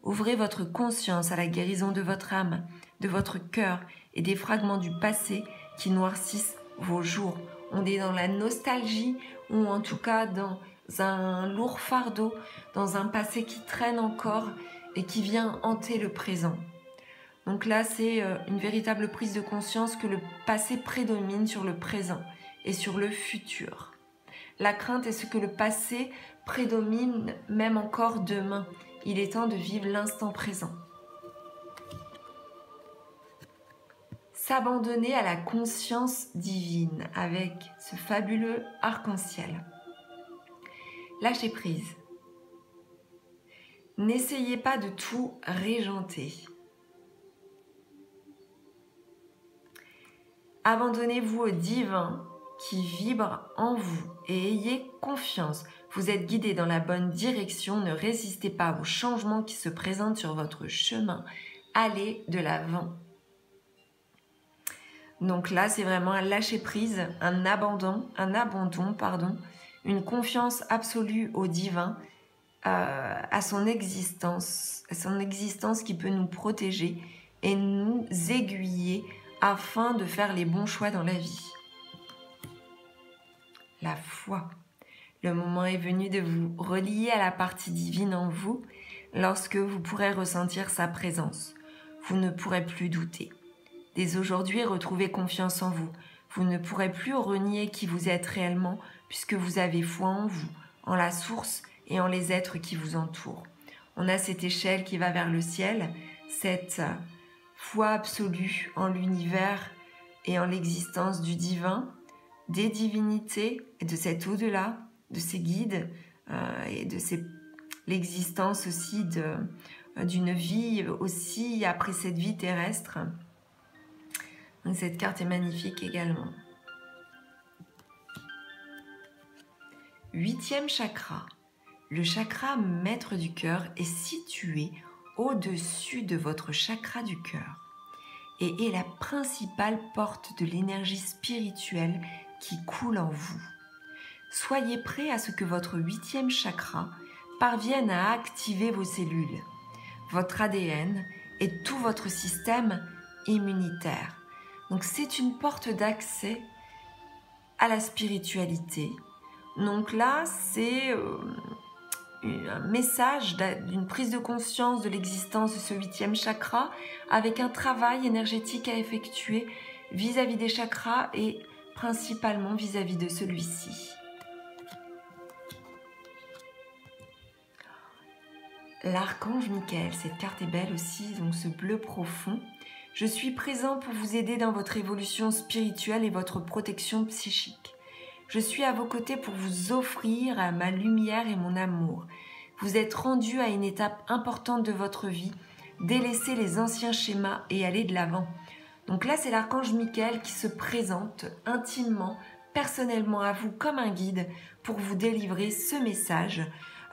Ouvrez votre conscience à la guérison de votre âme, de votre cœur et des fragments du passé qui noircissent vos jours. On est dans la nostalgie ou en tout cas dans un lourd fardeau, dans un passé qui traîne encore et qui vient hanter le présent. Donc là, c'est une véritable prise de conscience que le passé prédomine sur le présent et sur le futur. La crainte est ce que le passé prédomine même encore demain. Il est temps de vivre l'instant présent. S'abandonner à la conscience divine avec ce fabuleux arc-en-ciel. Lâchez prise. N'essayez pas de tout régenter. Abandonnez-vous au divin qui vibre en vous et ayez confiance. Vous êtes guidé dans la bonne direction. Ne résistez pas aux changements qui se présentent sur votre chemin. Allez de l'avant. Donc là, c'est vraiment un lâcher-prise, un abandon, une confiance absolue au divin, à son existence qui peut nous protéger et nous aiguiller afin de faire les bons choix dans la vie. La foi. Le moment est venu de vous relier à la partie divine en vous lorsque vous pourrez ressentir sa présence. Vous ne pourrez plus douter. Dès aujourd'hui, retrouvez confiance en vous. Vous ne pourrez plus renier qui vous êtes réellement puisque vous avez foi en vous, en la source et en les êtres qui vous entourent. On a cette échelle qui va vers le ciel, cette foi absolue en l'univers et en l'existence du divin, des divinités et de cet au-delà, de ces guides et de l'existence aussi d'une vie aussi après cette vie terrestre. Donc cette carte est magnifique également. 8e chakra. Le chakra maître du cœur est situé au-dessus de votre chakra du cœur et est la principale porte de l'énergie spirituelle qui coule en vous. Soyez prêts à ce que votre 8e chakra parvienne à activer vos cellules, votre ADN et tout votre système immunitaire. Donc c'est une porte d'accès à la spiritualité. Donc là, c'est un message d'une prise de conscience de l'existence de ce 8e chakra avec un travail énergétique à effectuer vis-à-vis des chakras et principalement vis-à-vis de celui-ci. L'archange Michael, cette carte est belle aussi, donc ce bleu profond. Je suis présent pour vous aider dans votre évolution spirituelle et votre protection psychique. Je suis à vos côtés pour vous offrir ma lumière et mon amour. Vous êtes rendu à une étape importante de votre vie. Délaissez les anciens schémas et allez de l'avant. Donc là, c'est l'archange Michael qui se présente intimement, personnellement à vous comme un guide pour vous délivrer ce message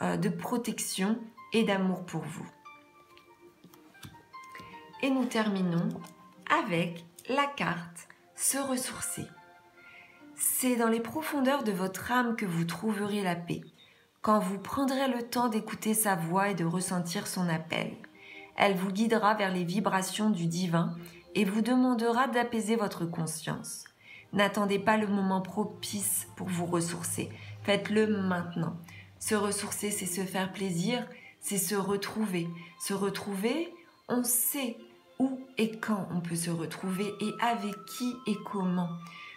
de protection et d'amour pour vous. Et nous terminons avec la carte se ressourcer. C'est dans les profondeurs de votre âme que vous trouverez la paix, quand vous prendrez le temps d'écouter sa voix et de ressentir son appel. Elle vous guidera vers les vibrations du divin et vous demandera d'apaiser votre conscience. N'attendez pas le moment propice pour vous ressourcer, faites-le maintenant. Se ressourcer, c'est se faire plaisir, c'est se retrouver. Se retrouver, on sait où et quand on peut se retrouver et avec qui et comment.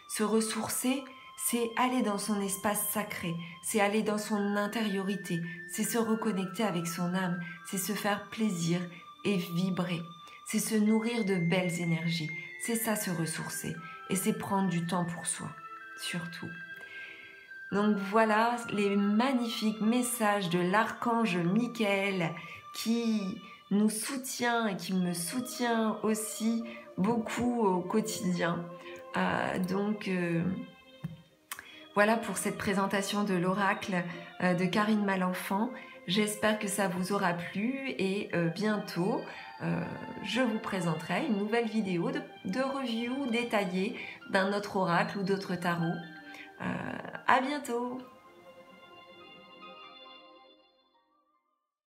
Se ressourcer, c'est aller dans son espace sacré, c'est aller dans son intériorité, c'est se reconnecter avec son âme, c'est se faire plaisir et vibrer. C'est se nourrir de belles énergies, c'est ça se ressourcer et c'est prendre du temps pour soi, surtout. Donc voilà les magnifiques messages de l'archange Michael qui nous soutient et qui me soutient aussi beaucoup au quotidien. Voilà pour cette présentation de l'oracle de Karine Malenfant. J'espère que ça vous aura plu et bientôt je vous présenterai une nouvelle vidéo de review détaillée d'un autre oracle ou d'autres tarots. À bientôt!